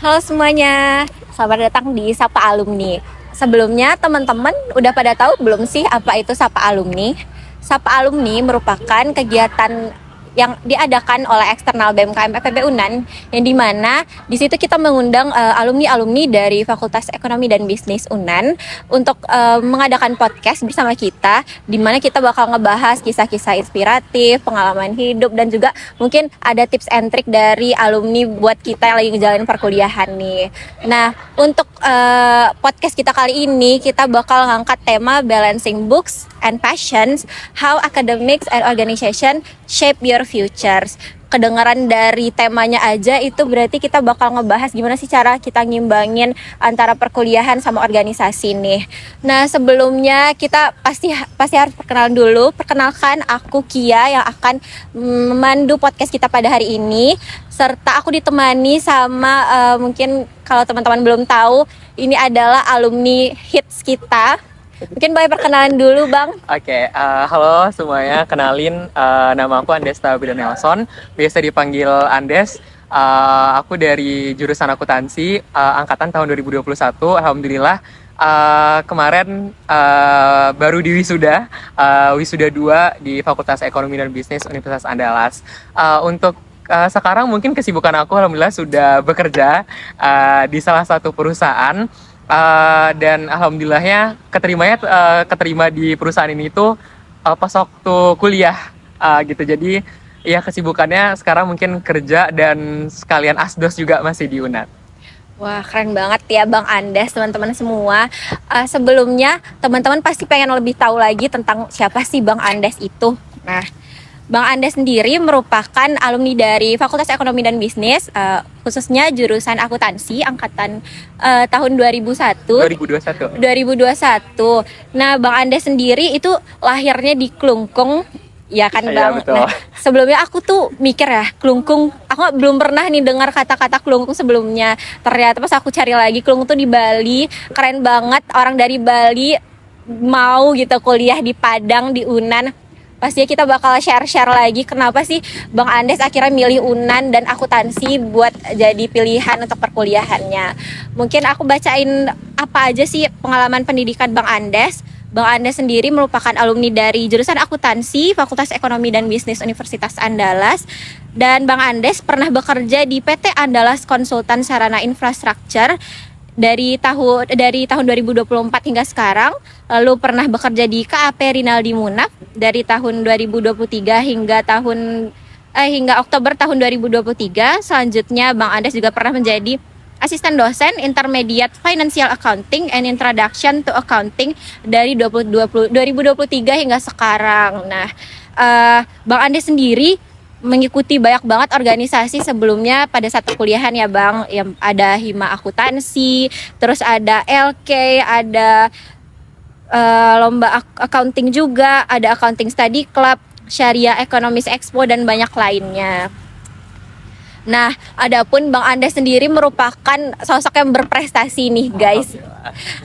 Halo semuanya, selamat datang di Sapa Alumni. Sebelumnya teman-teman udah pada tahu belum sih apa itu Sapa Alumni? Sapa Alumni merupakan kegiatan yang diadakan oleh eksternal BMKM FEB Unan, yang dimana di situ kita mengundang alumni-alumni dari Fakultas Ekonomi dan Bisnis Unan untuk mengadakan podcast bersama kita, di mana kita bakal ngebahas kisah-kisah inspiratif, pengalaman hidup, dan juga mungkin ada tips and trick dari alumni buat kita yang lagi ngejalanin perkuliahan nih. Nah, untuk podcast kita kali ini kita bakal ngangkat tema Balancing Books and Passions, How Academics and Organization Shape Your Futures. Kedengaran dari temanya aja itu berarti kita bakal ngebahas gimana sih cara kita ngimbangin antara perkuliahan sama organisasi nih. Nah, sebelumnya kita pasti harus perkenalan dulu. Perkenalkan, aku Kia yang akan memandu podcast kita pada hari ini, serta aku ditemani sama mungkin kalau teman-teman belum tahu, ini adalah alumni hits kita. Mungkin boleh perkenalan dulu, Bang. Oke, halo semuanya. Kenalin, nama aku Andes Taubida Nelson, biasa dipanggil Andes. Aku dari jurusan akuntansi, angkatan tahun 2021. Alhamdulillah, kemarin baru di wisuda 2 di Fakultas Ekonomi dan Bisnis Universitas Andalas. Untuk sekarang mungkin kesibukan aku alhamdulillah sudah bekerja di salah satu perusahaan. Dan alhamdulillahnya keterima di perusahaan ini tuh pas waktu kuliah gitu. Jadi ya kesibukannya sekarang mungkin kerja dan sekalian asdos juga masih di UNAD. Wah, keren banget ya Bang Andes, teman-teman semua. Sebelumnya teman-teman pasti pengen lebih tahu lagi tentang siapa sih Bang Andes itu. Nah, Bang Andes sendiri merupakan alumni dari Fakultas Ekonomi dan Bisnis, khususnya jurusan akuntansi angkatan tahun 2021. Nah, Bang Andes sendiri itu lahirnya di Klungkung, ya kan Bang? Iya, betul. Nah, sebelumnya aku tuh mikir ya, Klungkung, aku belum pernah nih dengar kata-kata Klungkung sebelumnya. Ternyata pas aku cari lagi, Klungkung tuh di Bali, keren banget, orang dari Bali mau gitu kuliah di Padang, di Unan. Pastinya kita bakal share-share lagi kenapa sih Bang Andes akhirnya milih Unan dan akuntansi buat jadi pilihan untuk perkuliahannya. Mungkin aku bacain apa aja sih pengalaman pendidikan Bang Andes. Bang Andes sendiri merupakan alumni dari jurusan akuntansi Fakultas Ekonomi dan Bisnis Universitas Andalas. Dan Bang Andes pernah bekerja di PT Andalas Konsultan Sarana Infrastruktur dari tahun 2024 hingga sekarang, lalu pernah bekerja di KAP Rinaldi Munaf dari tahun 2023 hingga Oktober tahun 2023. Selanjutnya Bang Andes juga pernah menjadi asisten dosen Intermediate Financial Accounting and Introduction to Accounting dari 2023 hingga sekarang. Nah, Bang Andes sendiri mengikuti banyak banget organisasi sebelumnya pada saat perkuliahan ya Bang. Yang ada Hima Akuntansi, terus ada LK, ada lomba accounting juga, ada Accounting Study Club, Syariah Economics Expo, dan banyak lainnya. Nah, adapun Bang Andes sendiri merupakan sosok yang berprestasi nih guys.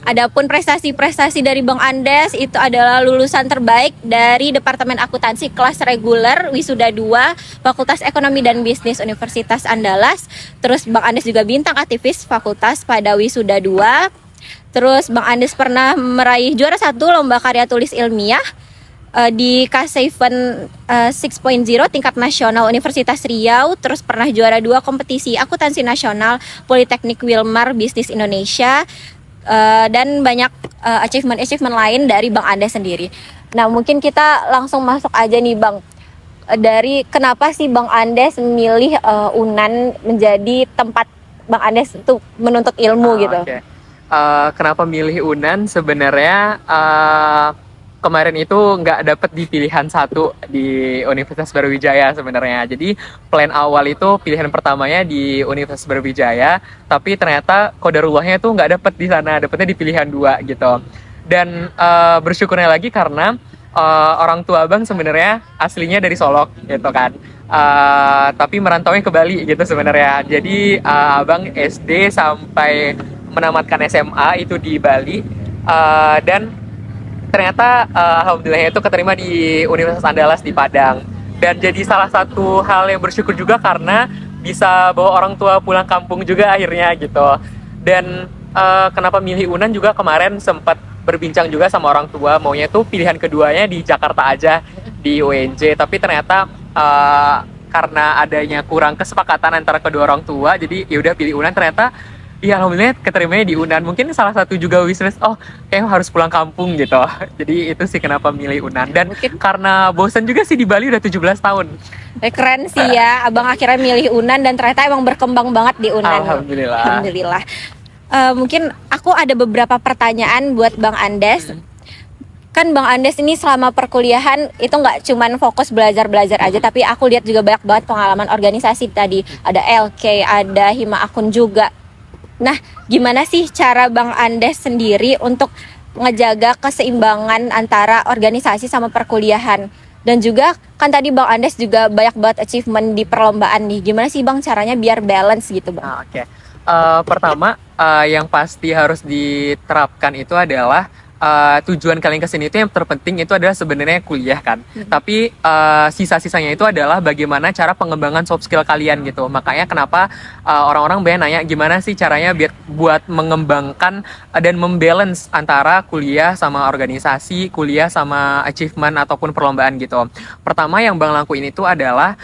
Adapun prestasi-prestasi dari Bang Andes itu adalah lulusan terbaik dari Departemen Akuntansi kelas reguler Wisuda 2 Fakultas Ekonomi dan Bisnis Universitas Andalas. Terus Bang Andes juga bintang aktivis fakultas pada Wisuda 2. Terus Bang Andes pernah meraih juara 1 lomba karya tulis ilmiah di K7 6.0 tingkat nasional Universitas Riau. Terus pernah juara 2 kompetisi akuntansi nasional Politeknik Wilmar Bisnis Indonesia, dan banyak achievement lain dari Bang Andes sendiri. Nah, mungkin kita langsung masuk aja nih Bang, dari kenapa sih Bang Andes memilih Unan menjadi tempat Bang Andes untuk menuntut ilmu gitu. Okay. Kenapa milih Unan? Sebenarnya kemarin itu nggak dapet di pilihan 1 di Universitas Brawijaya sebenarnya. Jadi plan awal itu pilihan pertamanya di Universitas Brawijaya, tapi ternyata qadarullahnya tuh nggak dapet di sana, dapetnya di pilihan 2 gitu. Dan bersyukurnya lagi karena orang tua abang sebenarnya aslinya dari Solok gitu kan, tapi merantaunya ke Bali gitu sebenarnya. Jadi abang SD sampai menamatkan SMA itu di Bali, dan ternyata alhamdulillah itu keterima di Universitas Andalas di Padang. Dan jadi salah satu hal yang bersyukur juga karena bisa bawa orang tua pulang kampung juga akhirnya gitu. Dan kenapa milih UNAN juga kemarin sempat berbincang juga sama orang tua, maunya tuh pilihan keduanya di Jakarta aja, di UNJ, tapi ternyata karena adanya kurang kesepakatan antara kedua orang tua, jadi ya udah pilih UNAN. Ternyata ya alhamdulillah keterimanya di UNAN. Mungkin salah satu juga wishlist, oh kayak harus pulang kampung gitu. Jadi itu sih kenapa milih UNAN. Dan Mungkin karena bosan juga sih di Bali udah 17 tahun. keren sih ya, abang akhirnya milih UNAN dan ternyata emang berkembang banget di UNAN. Alhamdulillah. Alhamdulillah. Mungkin aku ada beberapa pertanyaan buat Bang Andes. Kan Bang Andes ini selama perkuliahan itu nggak cuman fokus belajar-belajar aja, tapi aku lihat juga banyak banget pengalaman organisasi tadi. Ada LK, ada Hima Akun juga. Nah, gimana sih cara Bang Andes sendiri untuk ngejaga keseimbangan antara organisasi sama perkuliahan? Dan juga kan tadi Bang Andes juga banyak banget achievement di perlombaan nih. Gimana sih Bang caranya biar balance gitu Bang? Oke. Pertama, yang pasti harus diterapkan itu adalah tujuan kalian kesini itu yang terpenting itu adalah sebenarnya kuliah kan. Tapi sisa-sisanya itu adalah bagaimana cara pengembangan soft skill kalian gitu. Makanya kenapa orang-orang banyak nanya gimana sih caranya biar buat mengembangkan dan membalance antara kuliah sama organisasi, kuliah sama achievement ataupun perlombaan gitu. Pertama yang Bang lakuin itu adalah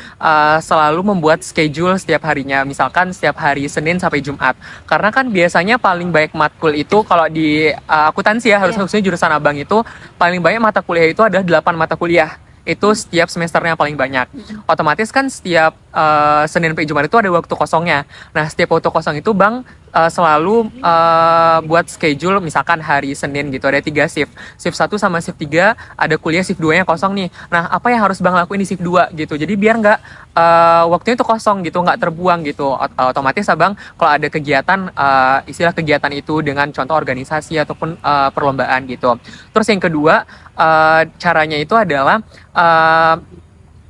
selalu membuat schedule setiap harinya. Misalkan setiap hari Senin sampai Jumat. Karena kan biasanya paling baik matkul itu kalau di akuntansi ya khususnya jurusan abang itu paling banyak mata kuliah itu ada 8 mata kuliah. Itu setiap semesternya paling banyak. Otomatis kan setiap Senin sampai Jumat itu ada waktu kosongnya. Nah, setiap waktu kosong itu Bang selalu buat schedule, misalkan hari Senin gitu ada 3 shift. Shift 1 sama shift 3 ada kuliah, shift 2-nya kosong nih. Nah, apa yang harus Bang lakuin di shift 2 gitu. Jadi biar nggak waktunya itu kosong gitu, nggak terbuang gitu. Otomatis Abang kalau ada kegiatan, istilah kegiatan itu dengan contoh organisasi ataupun perlombaan gitu. Terus yang kedua, caranya itu adalah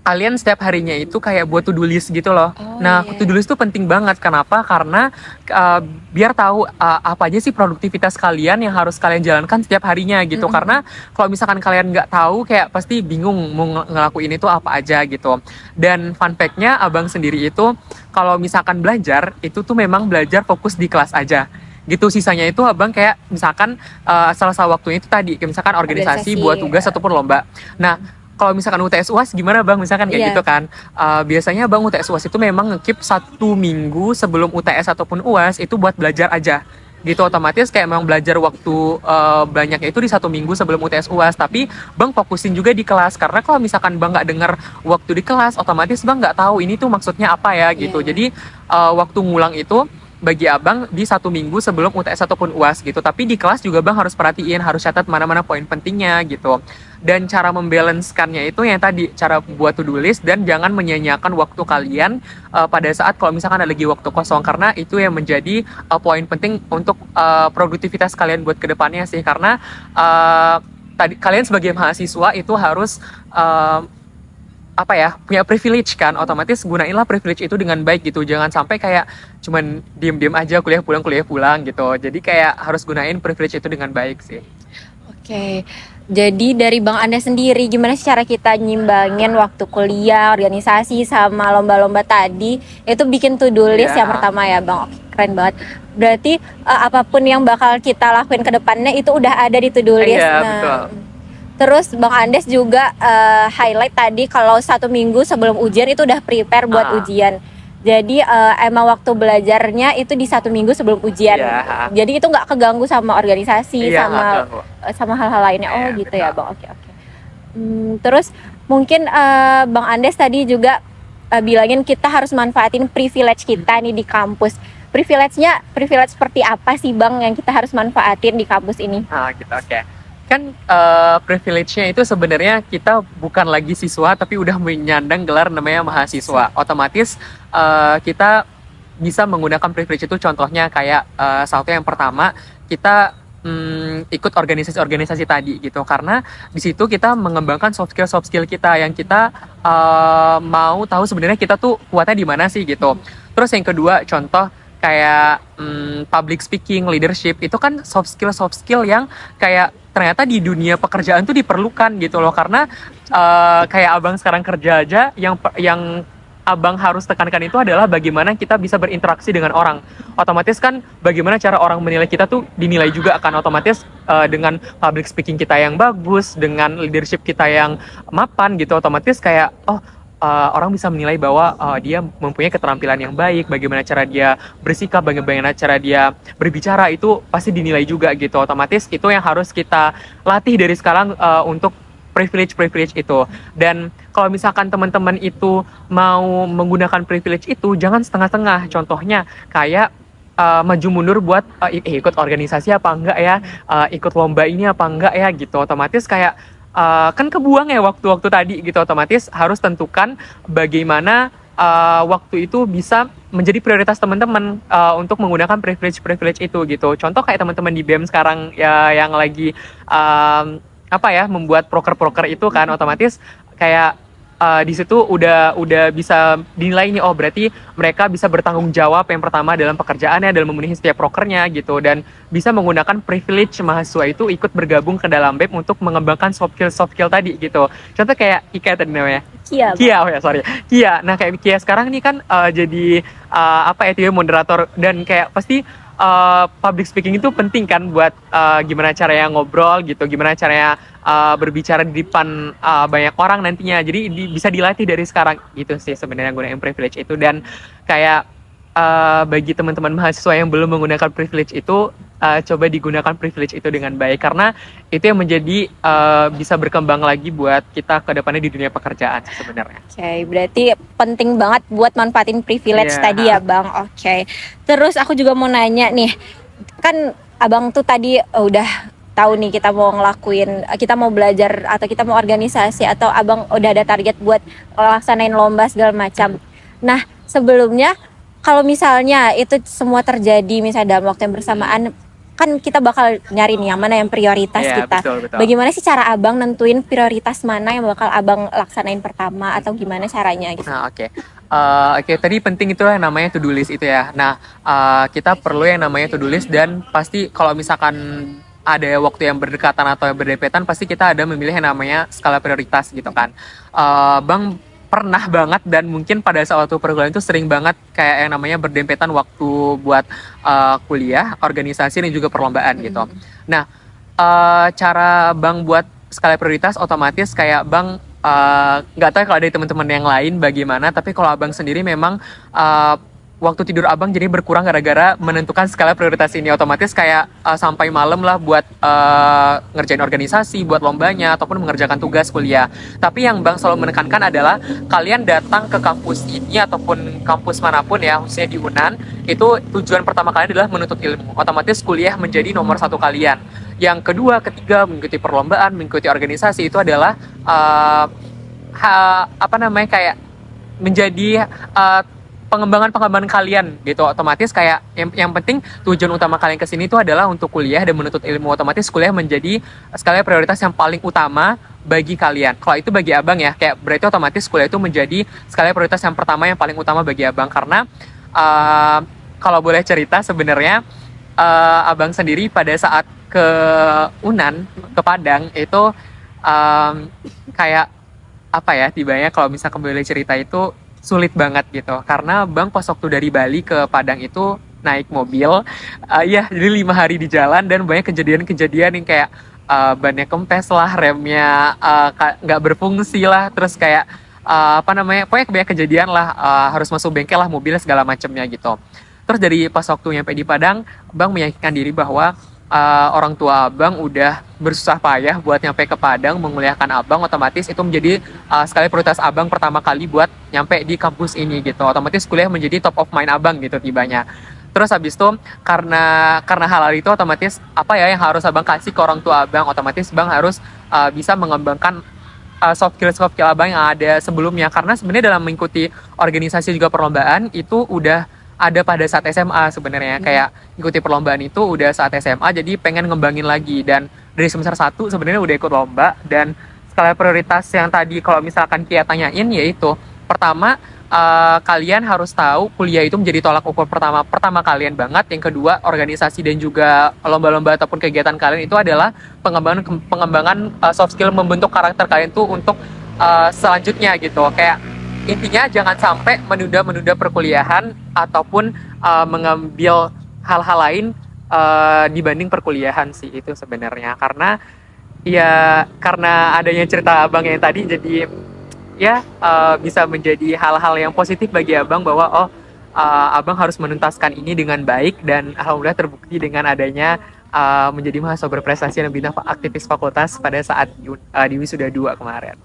kalian setiap harinya itu kayak buat to-do list gitu loh. Nah, to-do list itu penting banget. Kenapa? Karena biar tahu apa aja sih produktivitas kalian yang harus kalian jalankan setiap harinya gitu. Karena kalau misalkan kalian nggak tahu, kayak pasti bingung mau ngelakuin itu apa aja gitu. Dan fun fact-nya, abang sendiri itu kalau misalkan belajar, itu tuh memang belajar fokus di kelas aja gitu. Sisanya itu abang kayak misalkan selesai waktunya itu tadi kayak misalkan organisasi buat tugas ataupun lomba. Nah, kalau misalkan UTS UAS gimana Bang? Misalkan kayak gitu kan. Biasanya Bang UTS UAS itu memang nge-keep 1 minggu sebelum UTS ataupun UAS itu buat belajar aja. Gitu, otomatis kayak memang belajar waktu banyaknya itu di 1 minggu sebelum UTS UAS. Tapi Bang fokusin juga di kelas. Karena kalau misalkan Bang nggak dengar waktu di kelas, otomatis Bang nggak tahu ini tuh maksudnya apa ya gitu. Jadi waktu ngulang itu bagi abang di 1 minggu sebelum UTS ataupun UAS gitu. Tapi di kelas juga Bang harus perhatiin, harus catat mana-mana poin pentingnya gitu. Dan cara membalancekannya itu yang tadi, cara buat to-do list dan jangan menyia-nyiakan waktu kalian pada saat kalau misalkan ada lagi waktu kosong. Karena itu yang menjadi poin penting untuk produktivitas kalian buat kedepannya sih. Karena tadi kalian sebagai mahasiswa itu harus punya privilege kan, otomatis gunainlah privilege itu dengan baik gitu. Jangan sampai kayak cuman diem-diem aja kuliah pulang gitu. Jadi kayak harus gunain privilege itu dengan baik sih. Oke. Jadi dari Bang Anda sendiri, gimana sih cara kita nyimbangin waktu kuliah, organisasi sama lomba-lomba tadi? Itu bikin to-do list yang pertama ya Bang. Oke, keren banget. Berarti apapun yang bakal kita lakuin ke depannya itu udah ada di to-do list. Iya, betul. Terus Bang Andes juga highlight tadi kalau 1 minggu sebelum ujian itu udah prepare buat ujian. Jadi emang waktu belajarnya itu di 1 minggu sebelum ujian. Jadi itu nggak keganggu sama organisasi sama hal-hal lainnya. Oh gitu ya Bang. Oke. Terus mungkin Bang Andes tadi juga bilangin kita harus manfaatin privilege kita nih di kampus. Privilege seperti apa sih Bang yang kita harus manfaatin di kampus ini? Gitu, oke. Kan privilege-nya itu sebenarnya kita bukan lagi siswa tapi udah menyandang gelar namanya mahasiswa. Otomatis kita bisa menggunakan privilege itu, contohnya kayak satu yang pertama kita ikut organisasi-organisasi tadi gitu, karena di situ kita mengembangkan soft skill kita yang kita mau tahu sebenarnya kita tuh kuatnya di mana sih gitu. Terus yang kedua contoh kayak public speaking, leadership, itu kan soft skill yang kayak ternyata di dunia pekerjaan tuh diperlukan gitu loh. Karena kayak abang sekarang kerja aja yang abang harus tekankan itu adalah bagaimana kita bisa berinteraksi dengan orang. Otomatis kan bagaimana cara orang menilai kita tuh dinilai juga akan otomatis dengan public speaking kita yang bagus, dengan leadership kita yang mapan gitu, otomatis kayak orang bisa menilai bahwa dia mempunyai keterampilan yang baik, bagaimana cara dia bersikap, bagaimana cara dia berbicara, itu pasti dinilai juga gitu. Otomatis itu yang harus kita latih dari sekarang untuk privilege itu. Dan kalau misalkan teman-teman itu mau menggunakan privilege itu, jangan setengah-setengah. Contohnya kayak maju mundur buat ikut organisasi apa enggak ya, ikut lomba ini apa enggak ya gitu. Otomatis kayak kan kebuang ya waktu-waktu tadi gitu. Otomatis harus tentukan bagaimana waktu itu bisa menjadi prioritas teman-teman untuk menggunakan privilege itu gitu. Contoh kayak teman-teman di BEM sekarang ya, yang lagi membuat proker-proker itu kan, otomatis kayak di situ udah bisa dinilai nih, berarti mereka bisa bertanggung jawab yang pertama dalam pekerjaannya, dalam memenuhi setiap prokernya gitu, dan bisa menggunakan privilege mahasiswa itu ikut bergabung ke dalam BEM untuk mengembangkan soft skill tadi gitu. Contoh kayak Ika tadi namanya Kia, Kia. Nah kayak Kia sekarang nih kan jadi dia moderator, dan kayak pasti public speaking itu penting kan buat gimana caranya ngobrol gitu, gimana caranya berbicara di depan banyak orang nantinya. Jadi bisa dilatih dari sekarang gitu sih sebenarnya gunain privilege itu. Dan kayak bagi teman-teman mahasiswa yang belum menggunakan privilege itu, coba digunakan privilege itu dengan baik, karena itu yang menjadi bisa berkembang lagi buat kita ke depannya di dunia pekerjaan sebenarnya. Oke, berarti penting banget buat manfaatin privilege tadi ya Bang. Oke. Terus aku juga mau nanya nih, kan Abang tuh tadi udah tahu nih kita mau belajar atau kita mau organisasi, atau Abang udah ada target buat laksanain lomba segala macam. Nah, sebelumnya kalau misalnya itu semua terjadi misalnya dalam waktu yang bersamaan, kan kita bakal nyari nih yang mana yang prioritas kita. Betul. Bagaimana sih cara Abang nentuin prioritas mana yang bakal Abang laksanain pertama, atau gimana caranya gitu? Nah, oke, tadi penting itu yang namanya to-do list itu ya. Nah, kita perlu yang namanya to-do list, dan pasti kalau misalkan ada waktu yang berdekatan atau yang berdempetan, pasti kita ada memilih yang namanya skala prioritas gitu kan. Bang pernah banget, dan mungkin pada saat waktu perkuliahan itu sering banget kayak yang namanya berdempetan waktu buat kuliah, organisasi, dan juga perlombaan gitu. Nah, cara Bang buat skala prioritas, otomatis kayak Bang nggak tahu kalau dari teman-teman yang lain bagaimana, tapi kalau Abang sendiri memang waktu tidur Abang jadi berkurang gara-gara menentukan skala prioritas ini. Otomatis kayak sampai malam lah buat ngerjain organisasi, buat lombanya, ataupun mengerjakan tugas kuliah. Tapi yang Bang selalu menekankan adalah kalian datang ke kampus ini ataupun kampus manapun ya, khususnya di UNAN, itu tujuan pertama kalian adalah menuntut ilmu. Otomatis kuliah menjadi nomor satu kalian. Yang kedua, ketiga, mengikuti perlombaan, mengikuti organisasi, itu adalah kayak menjadi pengembangan kalian gitu. Otomatis kayak yang penting tujuan utama kalian kesini itu adalah untuk kuliah dan menuntut ilmu. Otomatis kuliah menjadi skala prioritas yang paling utama bagi kalian. Kalau itu bagi Abang ya, kayak berarti otomatis kuliah itu menjadi skala prioritas yang pertama yang paling utama bagi Abang. Karena kalau boleh cerita sebenarnya Abang sendiri pada saat ke UNAN, ke Padang itu kayak tibanya kalau misalkan boleh cerita itu sulit banget gitu, karena Bang pas waktu dari Bali ke Padang itu naik mobil, jadi 5 hari di jalan, dan banyak kejadian yang kayak bannya kempes lah, remnya nggak berfungsi lah, terus kayak pokoknya banyak kejadian lah, harus masuk bengkel lah mobilnya segala macamnya gitu. Terus dari pas waktu nyampe di Padang, Bang meyakinkan diri bahwa orang tua Abang udah bersusah payah buat nyampe ke Padang menguliahkan Abang. Otomatis itu menjadi skala prioritas Abang pertama kali buat nyampe di kampus ini gitu. Otomatis kuliah menjadi top of mind Abang gitu tibanya. Terus habis itu karena hal itu, otomatis yang harus Abang kasih ke orang tua Abang, otomatis Bang harus bisa mengembangkan soft skill Abang yang ada sebelumnya. Karena sebenarnya dalam mengikuti organisasi juga perlombaan itu udah ada pada saat SMA sebenarnya. Kayak ikuti perlombaan itu udah saat SMA, jadi pengen ngembangin lagi. Dan dari semester 1 sebenarnya udah ikut lomba. Dan skala prioritas yang tadi kalau misalkan Kia tanyain, yaitu pertama, kalian harus tahu kuliah itu menjadi tolak ukur pertama kalian banget. Yang kedua, organisasi dan juga lomba-lomba ataupun kegiatan kalian itu adalah pengembangan soft skill, membentuk karakter kalian tuh untuk selanjutnya gitu. Kayak intinya jangan sampai menunda perkuliahan ataupun mengambil hal-hal lain dibanding perkuliahan sih, itu sebenarnya. Karena karena adanya cerita abang yang tadi, jadi bisa menjadi hal-hal yang positif bagi abang bahwa abang harus menuntaskan ini dengan baik, dan alhamdulillah terbukti dengan adanya menjadi mahasiswa berprestasi dan bintang aktivis fakultas pada saat di wisuda 2 kemarin.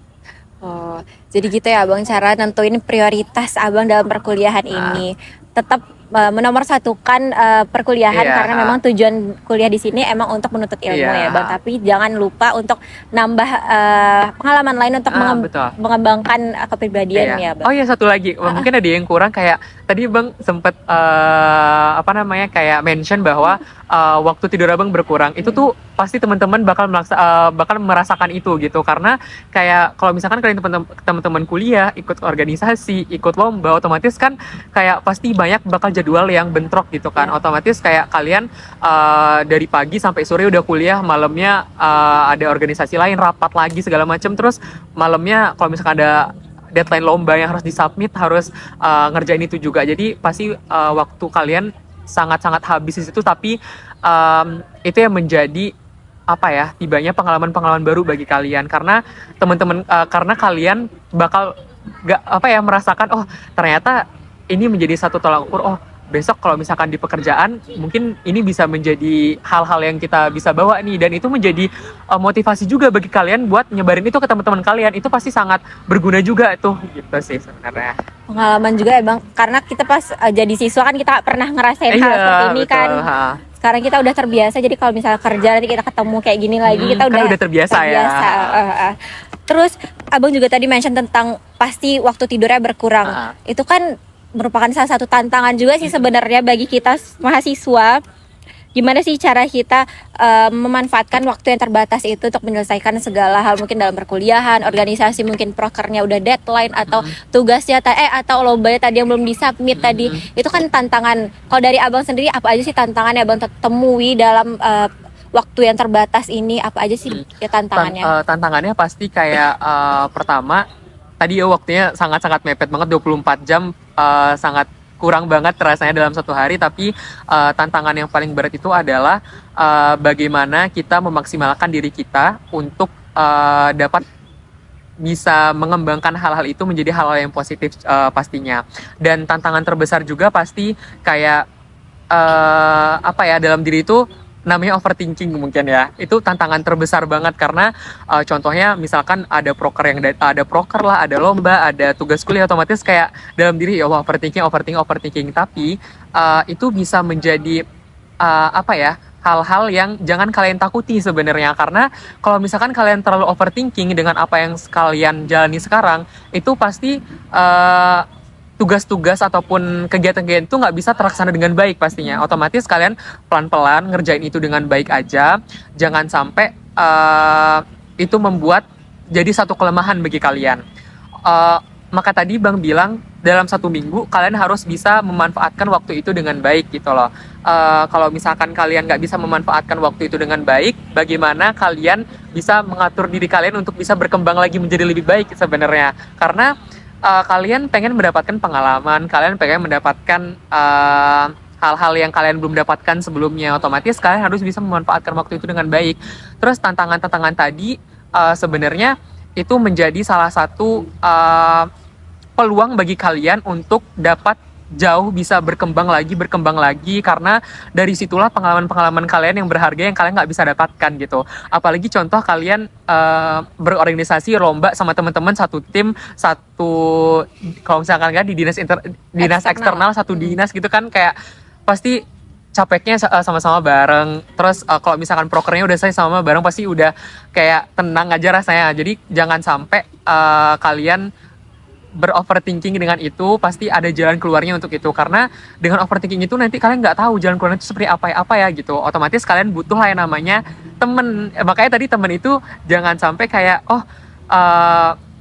Oh, jadi gitu ya Abang, cara nentuin prioritas Abang dalam perkuliahan ini. Tetap menomorsatukan perkuliahan, karena memang tujuan kuliah di sini emang untuk menuntut ilmu ya Bang. Tapi jangan lupa untuk nambah pengalaman lain untuk mengembangkan kepribadian ya Bang. Oh iya, satu lagi, mungkin ada yang kurang, kayak tadi Bang sempat kayak mention bahwa waktu tidur Abang berkurang. Itu tuh pasti teman-teman bakal merasakan itu gitu, karena kayak kalau misalkan kalian teman-teman kuliah ikut organisasi, ikut lomba, otomatis kan kayak pasti banyak bakal jadwal yang bentrok gitu kan. Otomatis kayak kalian dari pagi sampai sore udah kuliah, malamnya ada organisasi lain, rapat lagi segala macam, terus malamnya kalau misalkan ada deadline lomba yang harus disubmit, harus ngerjain itu juga. Jadi pasti waktu kalian sangat-sangat habis di situ. Tapi itu yang menjadi tibanya pengalaman-pengalaman baru bagi kalian, karena teman-teman karena kalian bakal merasakan ternyata ini menjadi satu tolak ukur. Besok kalau misalkan di pekerjaan mungkin ini bisa menjadi hal-hal yang kita bisa bawa nih, dan itu menjadi motivasi juga bagi kalian buat nyebarin itu ke teman-teman kalian. Itu pasti sangat berguna juga tuh, gitu sih sebenarnya. Pengalaman juga ya Bang, karena kita pas jadi siswa kan kita pernah ngerasain hal seperti ini, betul, kan. Sekarang kita udah terbiasa, jadi kalau misalnya kerja nanti kita ketemu kayak gini lagi, kita udah terbiasa. Terus Abang juga tadi mention tentang pasti waktu tidurnya berkurang. Itu kan merupakan salah satu tantangan juga sih sebenarnya bagi kita mahasiswa. Gimana sih cara kita memanfaatkan waktu yang terbatas itu untuk menyelesaikan segala hal, mungkin dalam perkuliahan, organisasi, mungkin prokernya udah deadline, atau tugasnya atau lombanya tadi yang belum disubmit tadi. Itu kan tantangan. Kalau dari Abang sendiri, apa aja sih tantangan yang Abang temui dalam waktu yang terbatas ini? Apa aja sih tantangannya? Tantangannya pasti kayak pertama tadi waktunya sangat-sangat mepet banget, 24 jam, sangat kurang banget rasanya dalam satu hari. Tapi tantangan yang paling berat itu adalah bagaimana kita memaksimalkan diri kita untuk dapat bisa mengembangkan hal-hal itu menjadi hal-hal yang positif pastinya. Dan tantangan terbesar juga pasti kayak dalam diri itu namanya overthinking mungkin ya. Itu tantangan terbesar banget, karena contohnya misalkan ada proker lah, ada lomba, ada tugas kuliah, otomatis kayak dalam diri overthinking. Tapi itu bisa menjadi hal-hal yang jangan kalian takuti sebenarnya. Karena kalau misalkan kalian terlalu overthinking dengan apa yang kalian jalani sekarang, itu pasti tugas-tugas ataupun kegiatan-kegiatan itu nggak bisa terlaksana dengan baik pastinya. Otomatis kalian pelan-pelan ngerjain itu dengan baik aja. Jangan sampai itu membuat jadi satu kelemahan bagi kalian. Maka tadi Bang bilang dalam 1 minggu kalian harus bisa memanfaatkan waktu itu dengan baik gitu loh. Kalau misalkan kalian nggak bisa memanfaatkan waktu itu dengan baik, bagaimana kalian bisa mengatur diri kalian untuk bisa berkembang lagi menjadi lebih baik sebenarnya. Karena kalian pengen mendapatkan pengalaman, kalian pengen mendapatkan hal-hal yang kalian belum dapatkan sebelumnya. Otomatis kalian harus bisa memanfaatkan waktu itu dengan baik. Terus tantangan-tantangan tadi sebenarnya itu menjadi salah satu peluang bagi kalian untuk dapat jauh bisa berkembang lagi, karena dari situlah pengalaman-pengalaman kalian yang berharga yang kalian nggak bisa dapatkan gitu. Apalagi contoh kalian berorganisasi lomba sama teman-teman satu tim, kalau misalkan kan di dinas eksternal satu dinas gitu kan, kayak pasti capeknya sama-sama bareng. Terus kalau misalkan prokernya udah selesai sama bareng, pasti udah kayak tenang aja rasanya. Jadi jangan sampai kalian beroverthinking dengan itu. Pasti ada jalan keluarnya untuk itu, karena dengan overthinking itu nanti kalian nggak tahu jalan keluarnya itu seperti apa ya gitu. Otomatis kalian butuh lah yang namanya temen. Makanya tadi temen itu jangan sampai kayak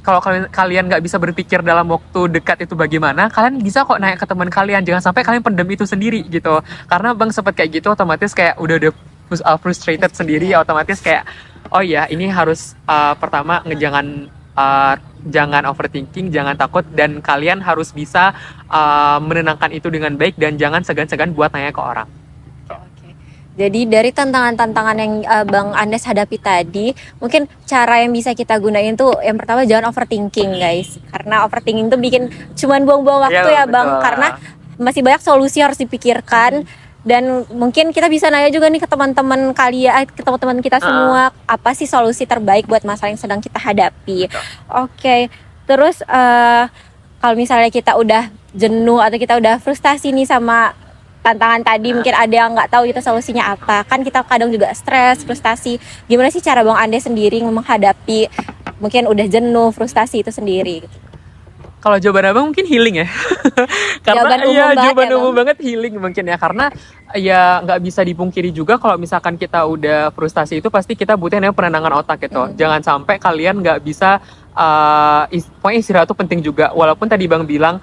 kalau kalian nggak bisa berpikir dalam waktu dekat itu bagaimana, kalian bisa kok nanya ke teman kalian. Jangan sampai kalian pendam itu sendiri gitu, karena Bang sempet kayak gitu, otomatis kayak udah frustrated sendiri, otomatis kayak ini harus pertama jangan jangan overthinking, jangan takut, dan kalian harus bisa menenangkan itu dengan baik dan jangan segan-segan buat nanya ke orang. Oke. Jadi dari tantangan-tantangan yang Bang Andes hadapi tadi, mungkin cara yang bisa kita gunain tuh yang pertama jangan overthinking guys. Karena overthinking tuh bikin cuman buang-buang waktu ya Bang. Betul. Karena masih banyak solusi harus dipikirkan. Dan mungkin kita bisa nanya juga nih ke teman-teman kalian, ke teman-teman kita semua, apa sih solusi terbaik buat masalah yang sedang kita hadapi. Oke. Terus kalau misalnya kita udah jenuh atau kita udah frustasi nih sama tantangan tadi, mungkin ada yang nggak tahu kita solusinya apa, kan kita kadang juga stres, frustasi. Gimana sih cara Bang Andes sendiri menghadapi mungkin udah jenuh, frustasi itu sendiri? Kalau jawaban abang mungkin healing ya. Karena jawaban umum banget healing mungkin ya. Karena ya nggak bisa dipungkiri juga kalau misalkan kita udah frustasi itu pasti kita butuh penenangan otak gitu. Jangan sampai kalian nggak bisa pokoknya istirahat itu penting juga. Walaupun tadi Bang bilang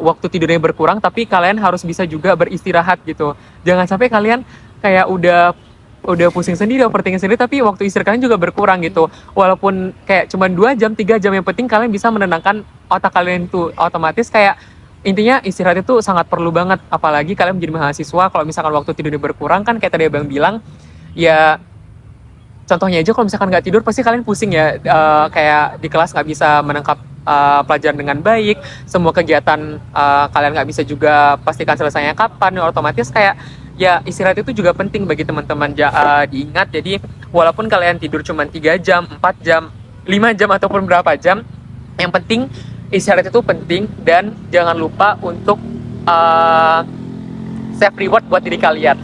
waktu tidurnya berkurang, tapi kalian harus bisa juga beristirahat gitu. Jangan sampai kalian kayak udah pusing sendiri, overthinking sendiri, tapi waktu istirahat kalian juga berkurang gitu. Walaupun kayak cuma 2 jam, 3 jam, yang penting kalian bisa menenangkan otak kalian itu. Otomatis kayak intinya istirahat itu sangat perlu banget. Apalagi kalian menjadi mahasiswa, kalau misalkan waktu tidurnya berkurang kan kayak tadi Abang bilang, ya contohnya aja kalau misalkan nggak tidur pasti kalian pusing ya. Kayak di kelas nggak bisa menangkap pelajaran dengan baik, semua kegiatan kalian nggak bisa juga pastikan selesainya kapan. Otomatis kayak ya istirahat itu juga penting bagi teman-teman. Diingat, jadi walaupun kalian tidur cuma 3 jam, 4 jam, 5 jam ataupun berapa jam, yang penting istirahat itu penting. Dan jangan lupa untuk self reward buat diri kalian.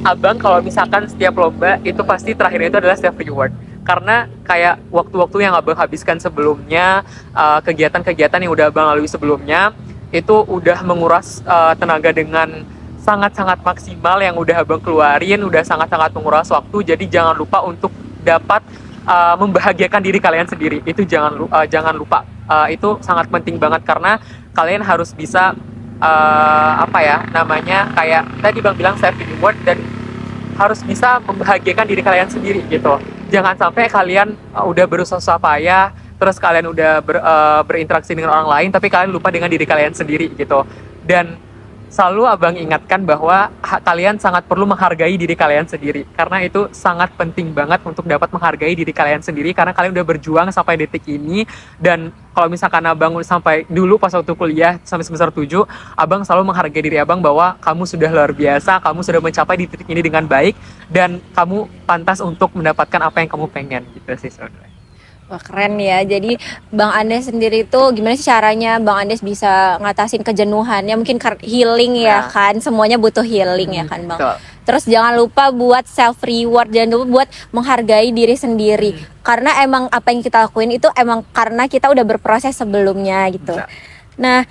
Abang kalau misalkan setiap lomba itu pasti terakhirnya itu adalah self reward. Karena kayak waktu-waktu yang abang habiskan sebelumnya, kegiatan-kegiatan yang udah abang lalui sebelumnya, itu udah menguras tenaga dengan sangat-sangat maksimal yang udah abang keluarin, udah sangat-sangat menguras waktu. Jadi jangan lupa untuk dapat membahagiakan diri kalian sendiri. Itu jangan lupa. Itu sangat penting banget karena kalian harus bisa kayak tadi Bang bilang self reward, dan harus bisa membahagiakan diri kalian sendiri gitu. Jangan sampai kalian udah berusaha payah, terus kalian udah berinteraksi dengan orang lain, tapi kalian lupa dengan diri kalian sendiri gitu. Dan selalu abang ingatkan bahwa kalian sangat perlu menghargai diri kalian sendiri, karena itu sangat penting banget untuk dapat menghargai diri kalian sendiri, karena kalian udah berjuang sampai detik ini. Dan kalau misalkan abang sampai dulu pas waktu kuliah sampai semester 7, abang selalu menghargai diri abang bahwa kamu sudah luar biasa, kamu sudah mencapai di titik ini dengan baik, dan kamu pantas untuk mendapatkan apa yang kamu pengen gitu sih sebenarnya. Wah, keren ya. Jadi Bang Andes sendiri tuh gimana sih caranya Bang Andes bisa ngatasin kejenuhannya? Mungkin healing ya kan, semuanya butuh healing ya kan Bang. Terus jangan lupa buat self reward, jangan lupa buat menghargai diri sendiri. Karena emang apa yang kita lakuin itu emang karena kita udah berproses sebelumnya gitu. Nah,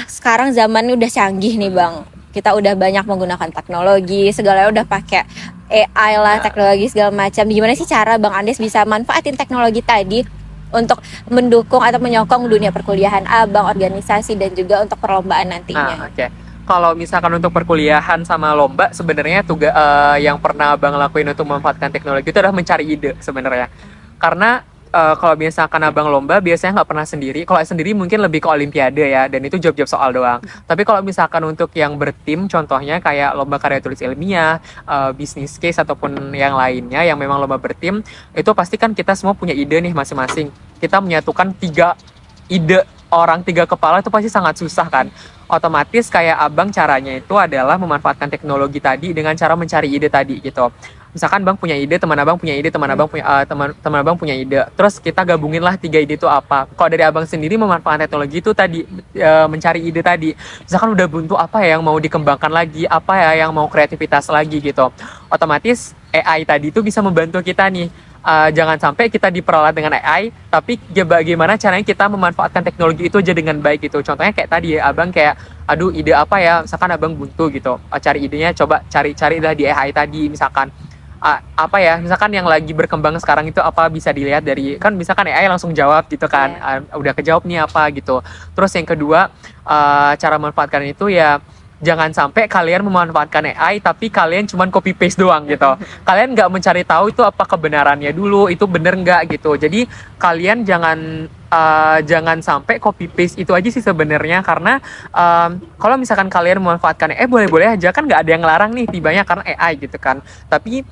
sekarang zamannya udah canggih nih Bang. Kita udah banyak menggunakan teknologi, segalanya udah pakai AI lah, teknologi segala macam. Gimana sih cara Bang Andes bisa manfaatin teknologi tadi untuk mendukung atau menyokong dunia perkuliahan Abang, organisasi, dan juga untuk perlombaan nantinya? Kalau misalkan untuk perkuliahan sama lomba, sebenarnya yang pernah Abang lakuin untuk memanfaatkan teknologi itu adalah mencari ide sebenarnya. Karena kalau misalkan abang lomba biasanya nggak pernah sendiri. Kalau sendiri mungkin lebih ke olimpiade ya, dan itu jawab-jawab soal doang. Tapi kalau misalkan untuk yang bertim, contohnya kayak lomba karya tulis ilmiah, bisnis case ataupun yang lainnya yang memang lomba bertim, itu pasti kan kita semua punya ide nih masing-masing. Kita menyatukan 3 ide orang, 3 kepala itu pasti sangat susah kan. Otomatis kayak abang caranya itu adalah memanfaatkan teknologi tadi dengan cara mencari ide tadi gitu. Misalkan bang punya ide, teman abang punya ide, teman abang punya ide. Terus kita gabungin lah 3 ide itu apa. Kalau dari abang sendiri memanfaatkan teknologi itu tadi, mencari ide tadi. Misalkan udah buntu apa ya yang mau dikembangkan lagi, apa ya yang mau kreativitas lagi gitu. Otomatis AI tadi itu bisa membantu kita nih. Jangan sampai kita diperalat dengan AI, tapi bagaimana caranya kita memanfaatkan teknologi itu aja dengan baik gitu. Contohnya kayak tadi ya, abang kayak, aduh ide apa ya, misalkan abang buntu gitu. Cari idenya, coba cari lah di AI tadi misalkan. Apa ya, misalkan yang lagi berkembang sekarang itu apa, bisa dilihat dari, kan misalkan AI langsung jawab gitu kan, udah kejawab nih apa gitu. Terus yang kedua, cara memanfaatkan itu ya, jangan sampai kalian memanfaatkan AI tapi kalian cuman copy paste doang gitu. Kalian nggak mencari tahu itu apa kebenarannya dulu, itu bener nggak gitu. Jadi kalian jangan jangan sampai copy paste itu aja sih sebenarnya, karena kalau misalkan kalian memanfaatkan boleh-boleh aja kan, nggak ada yang larang nih tibanya karena AI gitu kan. Tapi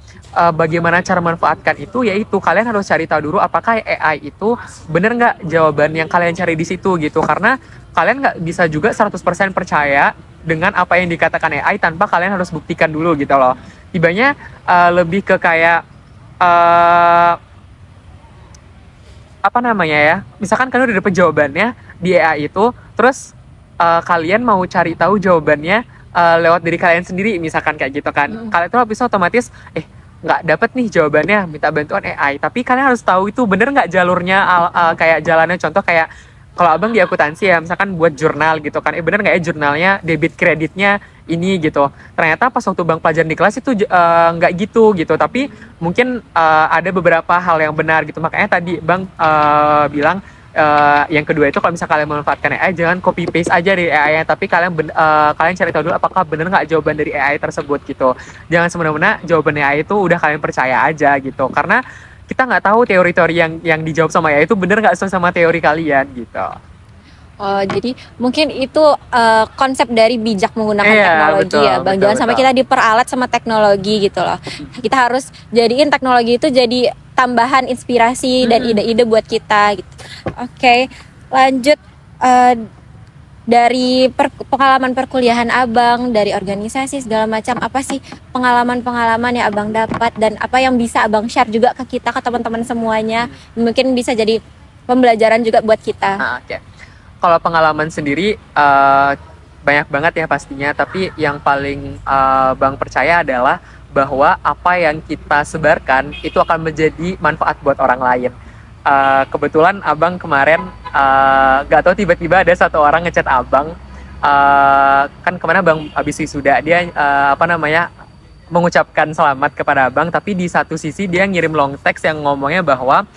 bagaimana cara memanfaatkan itu, yaitu kalian harus cari tahu dulu apakah AI itu bener nggak jawaban yang kalian cari di situ gitu, karena kalian nggak bisa juga 100% percaya dengan apa yang dikatakan AI tanpa kalian harus buktikan dulu gitu loh. Tibanya lebih ke kayak apa namanya ya, misalkan kalian udah dapet jawabannya di AI itu, terus kalian mau cari tahu jawabannya lewat diri kalian sendiri, misalkan kayak gitu kan. Kalian tuh habis otomatis nggak dapet nih jawabannya, minta bantuan AI, tapi kalian harus tahu itu bener nggak jalurnya, kayak jalannya. Contoh kayak kalau abang di akuntansi ya, misalkan buat jurnal gitu kan, bener nggak ya jurnalnya debit kreditnya ini gitu. Ternyata pas waktu bang pelajaran di kelas itu nggak gitu, tapi mungkin ada beberapa hal yang benar gitu. Makanya tadi bang bilang yang kedua itu, kalau misalnya kalian memanfaatkan AI, jangan copy paste aja dari AI-nya, tapi kalian cari tahu dulu apakah benar nggak jawaban dari AI tersebut gitu. Jangan semena-mena jawaban AI itu udah kalian percaya aja gitu, karena kita nggak tahu teori-teori yang dijawab sama AI itu bener nggak sesuai sama teori kalian gitu. Oh, jadi mungkin itu konsep dari bijak menggunakan teknologi, betul, ya Bang. betul, Jangan sampai betul. kita diperalat sama teknologi gitu loh. Kita harus jadiin teknologi itu jadi tambahan inspirasi dan ide-ide buat kita gitu. Oke, lanjut dari pengalaman perkuliahan Abang, dari organisasi segala macam, apa sih pengalaman-pengalaman yang Abang dapat dan apa yang bisa Abang share juga ke kita, ke teman-teman semuanya, mungkin bisa jadi pembelajaran juga buat kita. Oke. Kalau pengalaman sendiri banyak banget ya pastinya, tapi yang paling bang percaya adalah bahwa apa yang kita sebarkan itu akan menjadi manfaat buat orang lain. Kebetulan abang kemarin gak tahu tiba-tiba ada satu orang ngechat abang, kan kemana bang habis wisuda, dia mengucapkan selamat kepada abang, tapi di satu sisi dia ngirim long text yang ngomongnya bahwa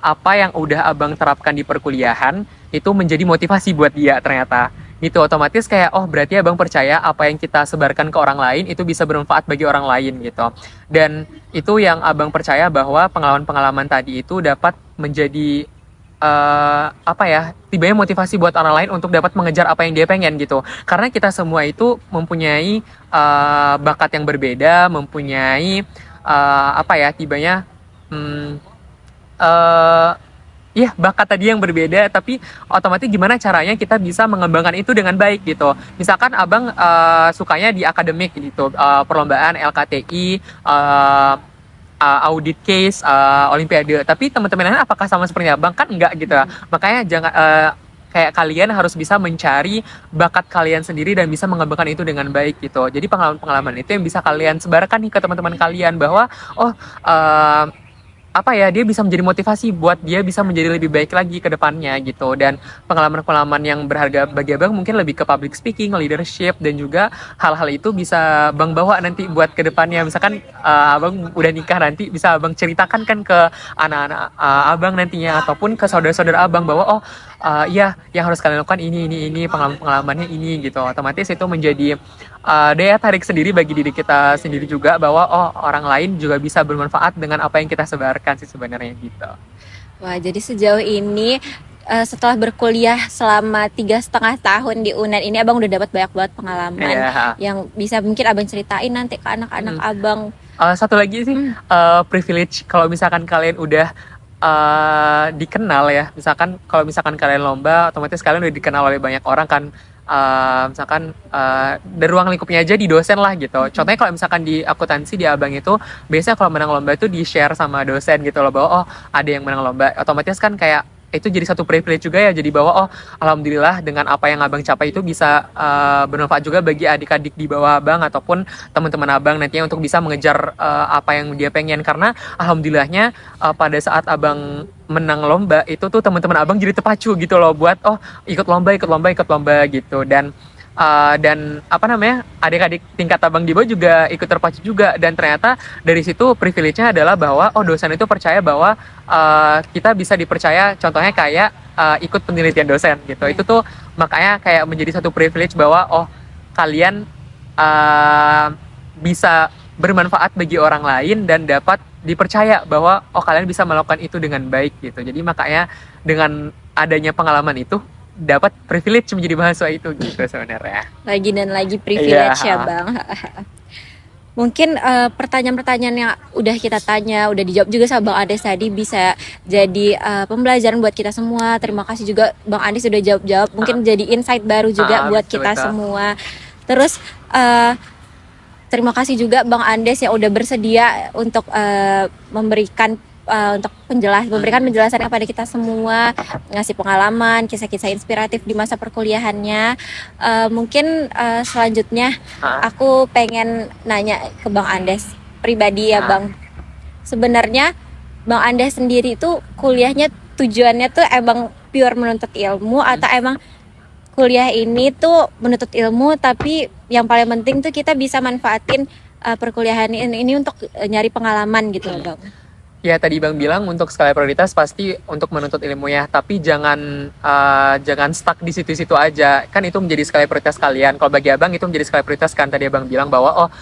apa yang udah abang terapkan di perkuliahan itu menjadi motivasi buat dia ternyata. Gitu, otomatis kayak berarti abang percaya apa yang kita sebarkan ke orang lain itu bisa bermanfaat bagi orang lain gitu. Dan itu yang abang percaya bahwa pengalaman-pengalaman tadi itu dapat menjadi tibanya motivasi buat orang lain untuk dapat mengejar apa yang dia pengen gitu. Karena kita semua itu mempunyai bakat yang berbeda, mempunyai tibanya bakat tadi yang berbeda, tapi otomatis gimana caranya kita bisa mengembangkan itu dengan baik gitu. Misalkan abang sukanya di akademik gitu, perlombaan LKTI, audit case, olimpiade, tapi teman-teman lain apakah sama seperti abang? Kan enggak gitu. Makanya jangan kayak kalian harus bisa mencari bakat kalian sendiri dan bisa mengembangkan itu dengan baik gitu. Jadi pengalaman-pengalaman itu yang bisa kalian sebarkan nih ke teman-teman kalian, bahwa dia bisa menjadi motivasi buat dia bisa menjadi lebih baik lagi ke depannya gitu. Dan pengalaman-pengalaman yang berharga bagi abang mungkin lebih ke public speaking, leadership, dan juga hal-hal itu bisa bang bawa nanti buat ke depannya. Misalkan abang udah nikah nanti, bisa abang ceritakan kan ke anak-anak abang nantinya, ataupun ke saudara-saudara abang bahwa yang harus kalian lakukan ini pengalaman-pengalamannya ini gitu. Otomatis itu menjadi daya tarik sendiri bagi diri kita sendiri juga, bahwa orang lain juga bisa bermanfaat dengan apa yang kita sebarkan sih sebenarnya gitu. Wah, jadi sejauh ini setelah berkuliah selama 3,5 tahun di UNER ini, abang udah dapat banyak banget pengalaman yang bisa mungkin abang ceritain nanti ke anak-anak abang. Satu lagi sih, privilege kalau misalkan kalian udah dikenal ya, misalkan kalau misalkan kalian lomba, otomatis kalian udah dikenal oleh banyak orang kan. Misalkan dari ruang lingkupnya aja di dosen lah gitu. Contohnya kalau misalkan di akuntansi di abang itu, biasanya kalau menang lomba itu di share sama dosen gitu loh, bahwa ada yang menang lomba. Otomatis kan kayak itu jadi satu privilege juga ya, jadi bahwa alhamdulillah dengan apa yang abang capai itu bisa bermanfaat juga bagi adik-adik di bawah abang ataupun teman-teman abang nantinya untuk bisa mengejar apa yang dia pengen. Karena alhamdulillahnya pada saat abang menang lomba itu tuh teman-teman abang jadi terpacu gitu loh buat ikut lomba gitu. Dan adik-adik tingkat abang di bawah juga ikut terpacu juga. Dan ternyata dari situ privilege-nya adalah bahwa dosen itu percaya bahwa kita bisa dipercaya, contohnya kayak ikut penelitian dosen gitu. Itu tuh makanya kayak menjadi satu privilege bahwa kalian bisa bermanfaat bagi orang lain dan dapat dipercaya bahwa oh kalian bisa melakukan itu dengan baik gitu. Jadi makanya dengan adanya pengalaman itu dapat privilege menjadi mahasiswa itu gitu sebenarnya. Lagi dan lagi privilege Iya. ya Bang. Mungkin pertanyaan-pertanyaan yang udah kita tanya, udah dijawab juga sama Bang Ades tadi bisa jadi pembelajaran buat kita semua. Terima kasih juga Bang Ades udah jawab-jawab. Mungkin jadi insight baru juga buat kita betul. semua. Terus terima kasih juga Bang Andes yang udah bersedia untuk memberikan penjelasan kepada kita semua, ngasih pengalaman, kisah-kisah inspiratif di masa perkuliahannya. Mungkin selanjutnya aku pengen nanya ke Bang Andes pribadi ya Bang. Sebenarnya Bang Andes sendiri tuh kuliahnya tujuannya tuh emang pure menuntut ilmu atau emang kuliah ini tuh menuntut ilmu tapi yang paling penting tuh kita bisa manfaatin perkuliahan ini untuk nyari pengalaman gitu loh Bang. Ya tadi Bang bilang untuk skala prioritas pasti untuk menuntut ilmu ya, tapi jangan stuck di situ-situ aja. Kan itu menjadi skala prioritas kalian. Kalau bagi Abang itu menjadi skala prioritas kan tadi Abang bilang bahwa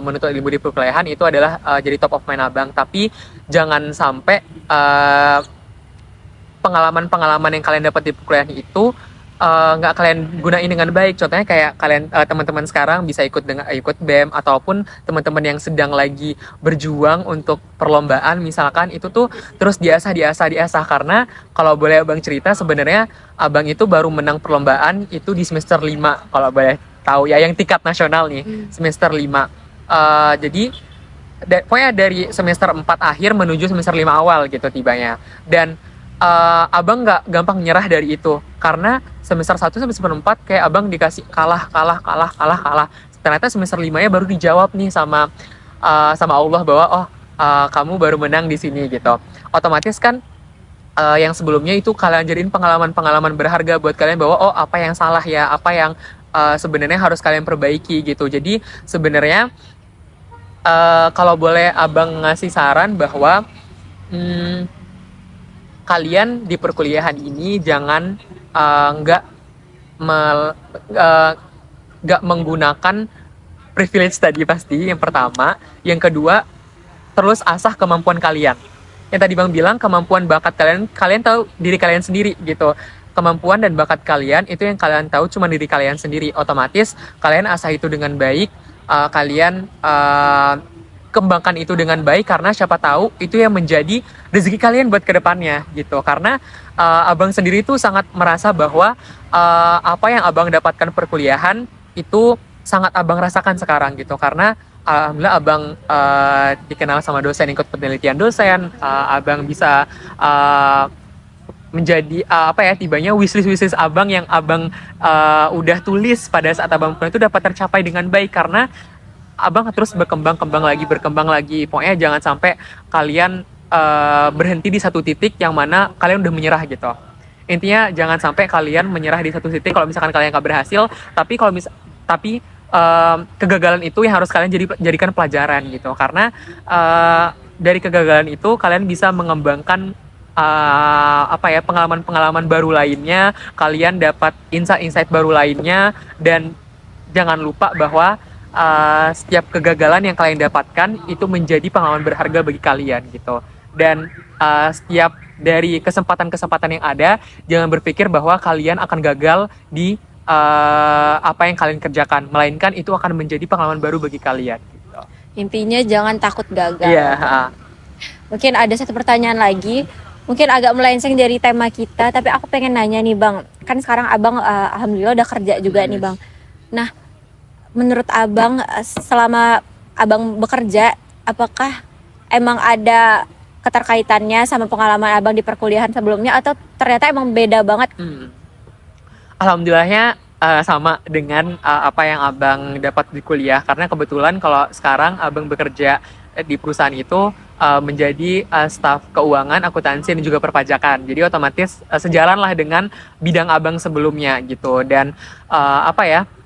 menuntut ilmu di perkuliahan itu adalah jadi top of mind Abang. Tapi jangan sampai pengalaman-pengalaman yang kalian dapat di perkuliahan itu nggak kalian gunain dengan baik. Contohnya kayak kalian teman-teman sekarang bisa ikut BEM ataupun teman-teman yang sedang lagi berjuang untuk perlombaan misalkan itu tuh terus diasah karena kalau boleh Abang cerita sebenarnya Abang itu baru menang perlombaan itu di semester 5 kalau boleh tahu ya, yang tingkat nasional nih semester 5. Jadi pokoknya dari semester 4 akhir menuju semester 5 awal gitu tibanya. Dan Abang nggak gampang nyerah dari itu karena semester 1 sampai semester 4 kayak Abang dikasih kalah. Ternyata semester 5-nya baru dijawab nih sama Allah bahwa kamu baru menang di sini gitu. Otomatis kan yang sebelumnya itu kalian jadiin pengalaman berharga buat kalian bahwa apa yang salah ya, apa yang sebenarnya harus kalian perbaiki gitu. Jadi sebenarnya kalau boleh Abang ngasih saran bahwa kalian di perkuliahan ini jangan nggak menggunakan privilege tadi pasti yang pertama. Yang kedua, terus asah kemampuan kalian. Yang tadi Bang bilang kemampuan bakat kalian tahu diri kalian sendiri gitu. Kemampuan dan bakat kalian itu yang kalian tahu cuma diri kalian sendiri. Otomatis kalian asah itu dengan baik, kalian kembangkan itu dengan baik karena siapa tahu itu yang menjadi rezeki kalian buat kedepannya gitu. Karena Abang sendiri tuh sangat merasa bahwa apa yang Abang dapatkan perkuliahan itu sangat Abang rasakan sekarang gitu. Karena alhamdulillah Abang dikenal sama dosen, ikut penelitian dosen, Abang bisa menjadi tibanya wishlist Abang yang Abang udah tulis pada saat Abang kuliah itu dapat tercapai dengan baik karena Abang terus berkembang lagi. Pokoknya jangan sampai kalian berhenti di satu titik yang mana kalian udah menyerah gitu. Intinya jangan sampai kalian menyerah di satu titik kalau misalkan kalian nggak berhasil. Tapi kegagalan itu yang harus kalian jadikan pelajaran gitu. Karena dari kegagalan itu kalian bisa mengembangkan pengalaman baru lainnya. Kalian dapat insight baru lainnya dan jangan lupa bahwa setiap kegagalan yang kalian dapatkan itu menjadi pengalaman berharga bagi kalian gitu. Dan setiap dari kesempatan yang ada, jangan berpikir bahwa kalian akan gagal di apa yang kalian kerjakan, melainkan itu akan menjadi pengalaman baru bagi kalian gitu. Intinya jangan takut gagal. Iya. Mungkin ada satu pertanyaan lagi, mungkin agak melenceng dari tema kita, tapi aku pengen nanya nih Bang, kan sekarang Abang alhamdulillah udah kerja juga nih Bang. Nah, menurut Abang selama Abang bekerja, apakah emang ada keterkaitannya sama pengalaman Abang di perkuliahan sebelumnya atau ternyata emang beda banget? Alhamdulillahnya sama dengan apa yang Abang dapat di kuliah karena kebetulan kalau sekarang Abang bekerja di perusahaan itu menjadi staf keuangan, akuntansi dan juga perpajakan. Jadi otomatis sejalan lah dengan bidang Abang sebelumnya gitu. Dan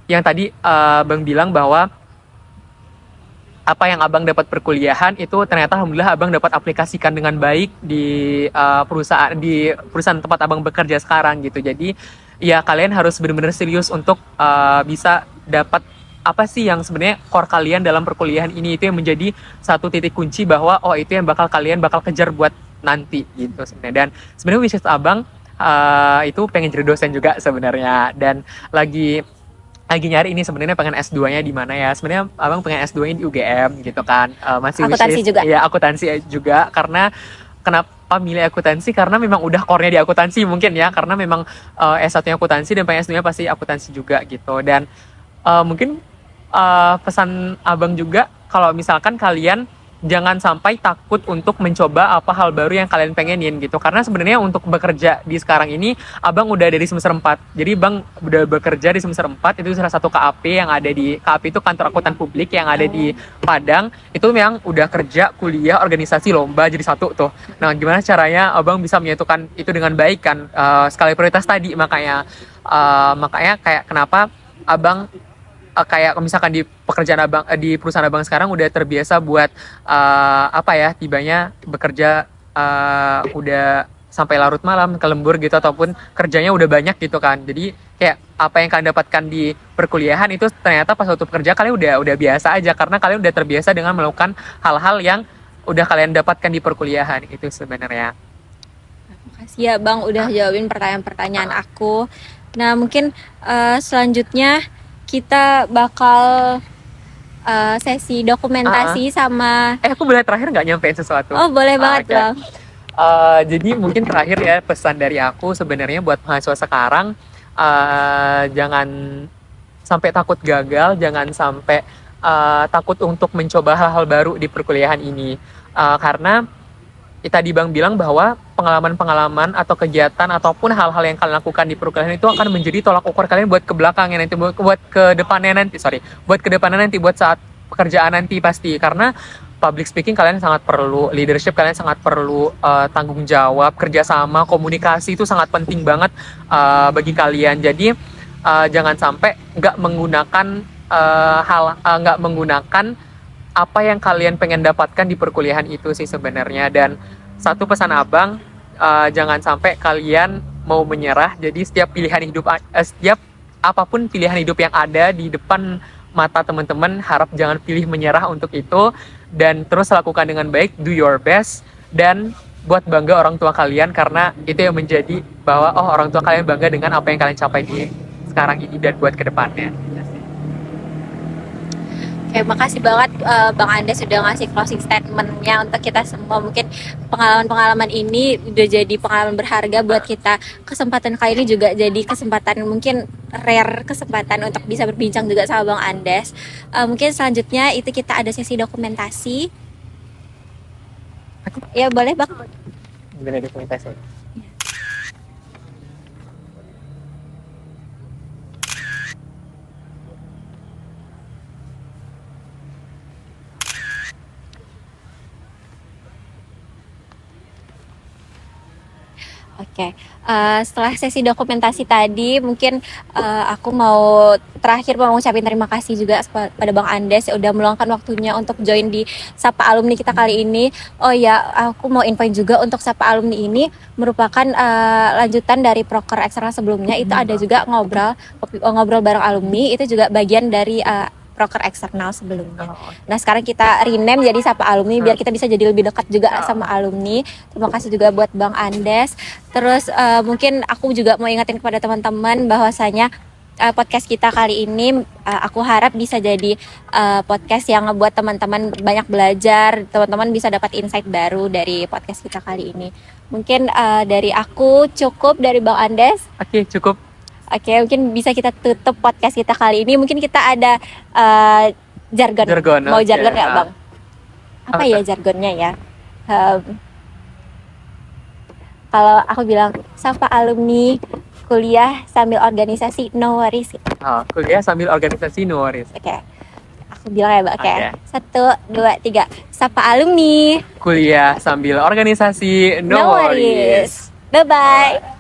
yang tadi Abang bilang bahwa apa yang Abang dapat perkuliahan itu ternyata alhamdulillah Abang dapat aplikasikan dengan baik di perusahaan tempat Abang bekerja sekarang gitu. Jadi ya kalian harus benar-benar serius untuk bisa dapat apa sih yang sebenarnya core kalian dalam perkuliahan ini, itu yang menjadi satu titik kunci bahwa oh itu yang kalian bakal kejar buat nanti gitu sebenarnya. Dan sebenarnya wishes abang itu pengen jadi dosen juga sebenarnya, dan lagi nyari ini sebenarnya pengen S2-nya di mana ya. Sebenarnya abang pengen S2-nya di UGM gitu kan. Masih Akuntansi wishlist juga. ya, akuntansi juga, karena kenapa milih akuntansi, karena memang udah core-nya di akuntansi mungkin ya, karena memang S1-nya akuntansi dan pengen S2-nya pasti akuntansi juga gitu. Dan mungkin pesan abang juga, kalau misalkan kalian jangan sampai takut untuk mencoba apa hal baru yang kalian pengenin gitu. Karena sebenarnya untuk bekerja di sekarang ini, abang udah dari semester 4. Jadi bang udah bekerja di semester 4, itu salah satu KAP yang ada di, KAP itu kantor akuntan publik yang ada di Padang. Itu memang udah kerja, kuliah, organisasi, lomba jadi satu tuh. Nah gimana caranya abang bisa menyatukan itu dengan baik kan, skala prioritas tadi. Makanya kayak kenapa abang kayak misalkan di pekerjaan abang, di perusahaan abang sekarang udah terbiasa buat tibanya bekerja udah sampai larut malam ke lembur gitu, ataupun kerjanya udah banyak gitu kan. Jadi kayak apa yang kalian dapatkan di perkuliahan itu ternyata pas waktu bekerja kalian udah biasa aja, karena kalian udah terbiasa dengan melakukan hal-hal yang udah kalian dapatkan di perkuliahan itu sebenarnya. Makasih ya Bang udah jawabin pertanyaan-pertanyaan aku. Nah mungkin selanjutnya kita bakal sesi dokumentasi sama... Aku boleh terakhir nggak nyampein sesuatu? Oh boleh banget Okay. Bang. Jadi mungkin terakhir ya, pesan dari aku sebenarnya buat mahasiswa sekarang, jangan sampai takut gagal, jangan sampai takut untuk mencoba hal-hal baru di perkuliahan ini. Karena tadi Bang bilang bahwa pengalaman-pengalaman atau kegiatan ataupun hal-hal yang kalian lakukan di perkuliahan itu akan menjadi tolak ukur kalian buat ke belakangnya nanti, buat ke depannya nanti, buat saat pekerjaan nanti pasti. Karena public speaking kalian sangat perlu, leadership kalian sangat perlu, tanggung jawab, kerjasama, komunikasi itu sangat penting banget bagi kalian. Jadi jangan sampai nggak menggunakan apa yang kalian pengen dapatkan di perkuliahan itu sih sebenarnya. Dan satu pesan abang, jangan sampai kalian mau menyerah. Jadi setiap apapun pilihan hidup yang ada di depan mata teman-teman, harap jangan pilih menyerah untuk itu, dan terus lakukan dengan baik, do your best, dan buat bangga orang tua kalian, karena itu yang menjadi bahwa orang tua kalian bangga dengan apa yang kalian capai di sekarang ini dan buat kedepannya. Oke, makasih banget Bang Andes sudah ngasih closing statement-nya untuk kita semua. Mungkin pengalaman-pengalaman ini udah jadi pengalaman berharga buat kita. Kesempatan kali ini juga jadi kesempatan, mungkin rare kesempatan untuk bisa berbincang juga sama Bang Andes. Mungkin selanjutnya itu kita ada sesi dokumentasi. Ya boleh Bang. Gimana dokumentasi? Oke, setelah sesi dokumentasi tadi, mungkin aku mau terakhir mau ngucapin terima kasih juga pada Bang Andes yang udah meluangkan waktunya untuk join di Sapa Alumni kita kali ini. Oh ya, aku mau infoin juga untuk Sapa Alumni ini merupakan lanjutan dari proker eksternal sebelumnya. Itu ada juga ngobrol bareng alumni, itu juga bagian dari proker eksternal sebelumnya. Nah sekarang kita rename jadi Sapa Alumni biar kita bisa jadi lebih dekat juga sama alumni. Terima kasih juga buat Bang Andes. Terus mungkin aku juga mau ingetin kepada teman-teman bahwasanya podcast kita kali ini aku harap bisa jadi podcast yang ngebuat teman-teman banyak belajar, teman-teman bisa dapat insight baru dari podcast kita kali ini. Mungkin dari aku cukup, dari Bang Andes. Oke, cukup. Oke, mungkin bisa kita tutup podcast kita kali ini. Mungkin kita ada jargon. Mau jargon nggak Bang? Apa ya jargonnya ya? Kalau aku bilang Sapa Alumni, kuliah sambil organisasi, no worries. Kuliah sambil organisasi, no worries. Oke. Aku bilang ya Bang. Oke. 1, 2, 3. Sapa Alumni, kuliah sambil organisasi, no worries. Bye-bye.